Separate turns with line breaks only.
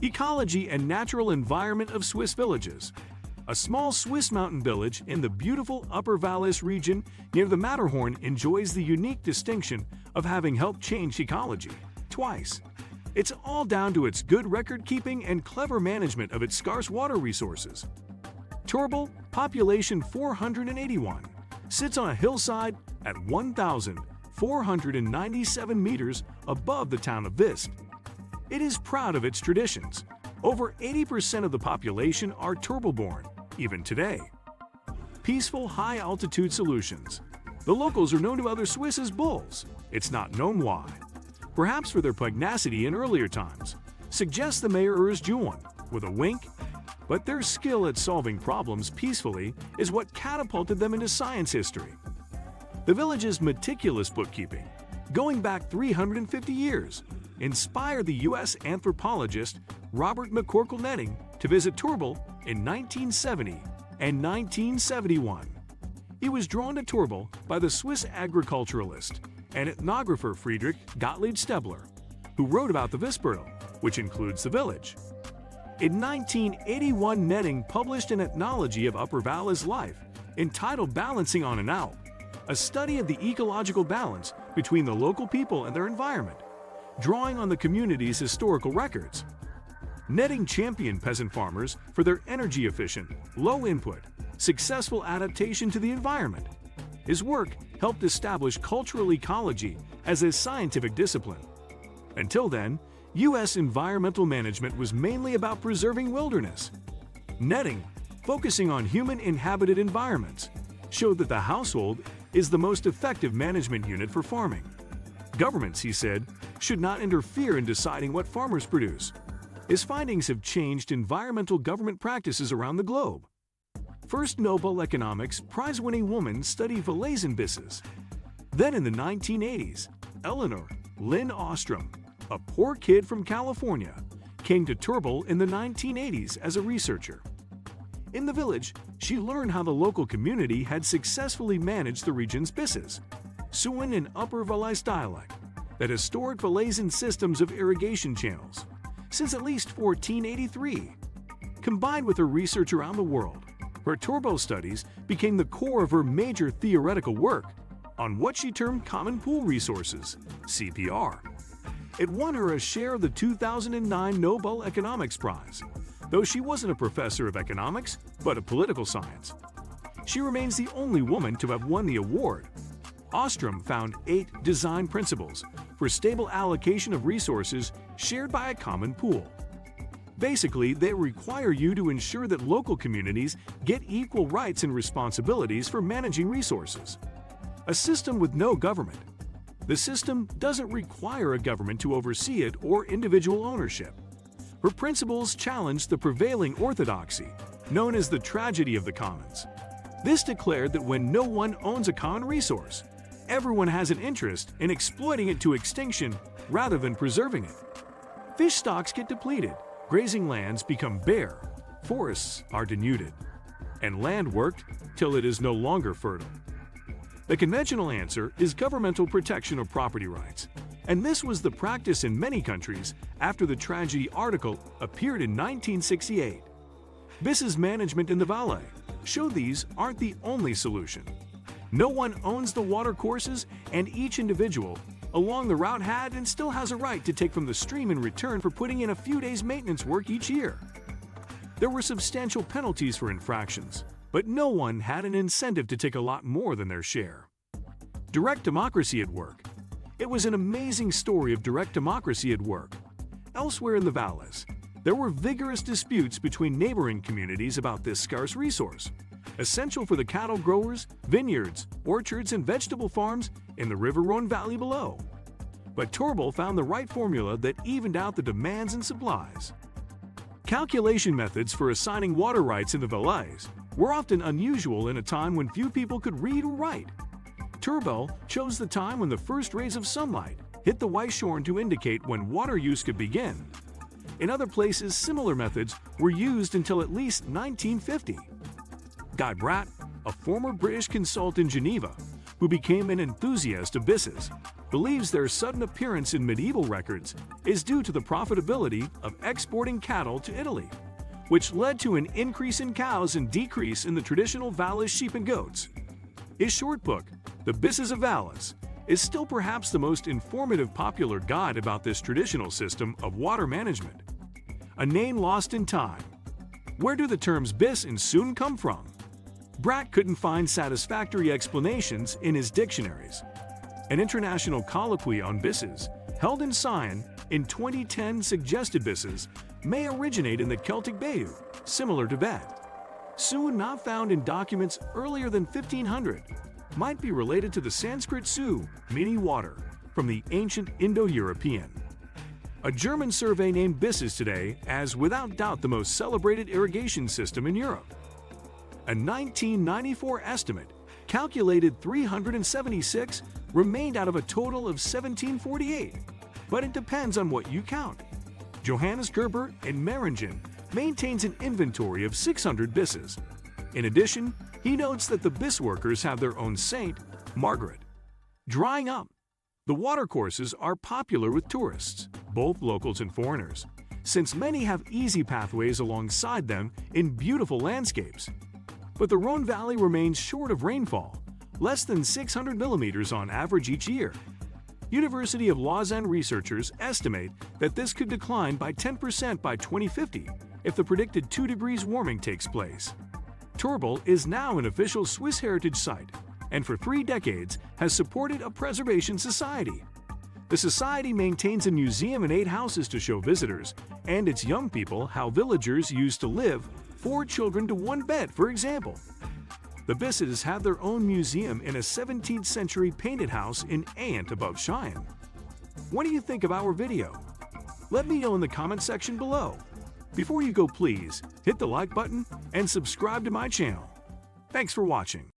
Ecology and natural environment of Swiss villages. A small Swiss mountain village in the beautiful Upper Valais region near the Matterhorn enjoys the unique distinction of having helped change ecology twice. It's all down to its good record-keeping and clever management of its scarce water resources. Torbel, population 481, sits on a hillside at 1,497 meters above the town of Vist. It is proud of its traditions. Over 80% of the population are Torbel-born, even today. Peaceful high-altitude solutions. The locals are known to other Swiss as bulls. It's not known why. Perhaps for their pugnacity in earlier times, suggests the mayor Urs Juan, with a wink. But their skill at solving problems peacefully is what catapulted them into science history. The village's meticulous bookkeeping, going back 350 years, inspired the U.S. anthropologist Robert McCorkle Netting to visit Torbel in 1970 and 1971. He was drawn to Torbel by the Swiss agriculturalist and ethnographer Friedrich Gottlieb Stebler, who wrote about the Vistbüttel, which includes the village. In 1981, Netting published an ethnology of Upper Valais life entitled Balancing on an Alp, a study of the ecological balance between the local people and their environment, drawing on the community's historical records. Netting championed peasant farmers for their energy-efficient, low-input, successful adaptation to the environment. His work helped establish cultural ecology as a scientific discipline. Until then, U.S. environmental management was mainly about preserving wilderness. Netting, focusing on human-inhabited environments, showed that the household is the most effective management unit for farming. Governments, he said, should not interfere in deciding what farmers produce. His findings have changed environmental government practices around the globe. First Nobel Economics Prize-winning woman studied Valaisan bisses. Then in the 1980s, Eleanor Lynn Ostrom, a poor kid from California, came to Torbel in the 1980s as a researcher. In the village, she learned how the local community had successfully managed the region's bisses, Suan and Upper Valais dialect, that has stored Valaisan systems of irrigation channels since at least 1483. Combined with her research around the world, her Torbel studies became the core of her major theoretical work on what she termed Common Pool Resources, CPR. It won her a share of the 2009 Nobel Economics Prize, though she wasn't a professor of economics, but of political science. She remains the only woman to have won the award. Ostrom found 8 design principles for stable allocation of resources shared by a common pool. Basically, they require you to ensure that local communities get equal rights and responsibilities for managing resources. A system with no government. The system doesn't require a government to oversee it or individual ownership. Her principles challenge the prevailing orthodoxy, known as the tragedy of the commons. This declared that when no one owns a common resource, everyone has an interest in exploiting it to extinction rather than preserving it. Fish stocks get depleted, grazing lands become bare, forests are denuded, and land worked till it is no longer fertile. The conventional answer is governmental protection of property rights, and this was the practice in many countries after the tragedy article appeared in 1968. Biss's management in the Valais showed these aren't the only solution. No one owns the water courses, and each individual along the route had and still has a right to take from the stream in return for putting in a few days' maintenance work each year. There were substantial penalties for infractions, but no one had an incentive to take a lot more than their share. Direct democracy at work. It was an amazing story of direct democracy at work. Elsewhere in the Valais, there were vigorous disputes between neighboring communities about this scarce resource, essential for the cattle growers, vineyards, orchards, and vegetable farms in the River Rhone Valley below. But Torbel found the right formula that evened out the demands and supplies. Calculation methods for assigning water rights in the Valais were often unusual in a time when few people could read or write. Torbel chose the time when the first rays of sunlight hit the Weißhorn to indicate when water use could begin. In other places, similar methods were used until at least 1950. Guy Bratt, a former British consultant in Geneva, who became an enthusiast of bisses, believes their sudden appearance in medieval records is due to the profitability of exporting cattle to Italy, which led to an increase in cows and decrease in the traditional Vallis sheep and goats. His short book, The Bisses of Vallis, is still perhaps the most informative popular guide about this traditional system of water management. A name lost in time. Where do the terms bis and sun come from? Brack couldn't find satisfactory explanations in his dictionaries. An international colloquy on bisses, held in Sion in 2010, suggested bisses may originate in the Celtic bayou, similar to bed. Sun, not found in documents earlier than 1500, might be related to the Sanskrit su, meaning water, from the ancient Indo-European. A German survey named bisses today as without doubt the most celebrated irrigation system in Europe. A 1994 estimate calculated 376 remained out of a total of 1748, but it depends on what you count. Johannes Gerber in Meringen maintains an inventory of 600 bisses. In addition, he notes that the bis workers have their own saint, Margaret. Drying up. The watercourses are popular with tourists, both locals and foreigners, since many have easy pathways alongside them in beautiful landscapes. But the Rhone Valley remains short of rainfall, less than 600 millimeters on average each year. University of Lausanne researchers estimate that this could decline by 10% by 2050 if the predicted 2 degrees warming takes place. Torbal is now an official Swiss heritage site and for 3 decades has supported a preservation society. The society maintains a museum and 8 houses to show visitors and its young people how villagers used to live, 4 children to 1 bed, for example. The Bisses have their own museum in a 17th century painted house in Aint above Cheyenne. What do you think of our video? Let me know in the comment section below. Before you go, please hit the like button and subscribe to my channel. Thanks for watching.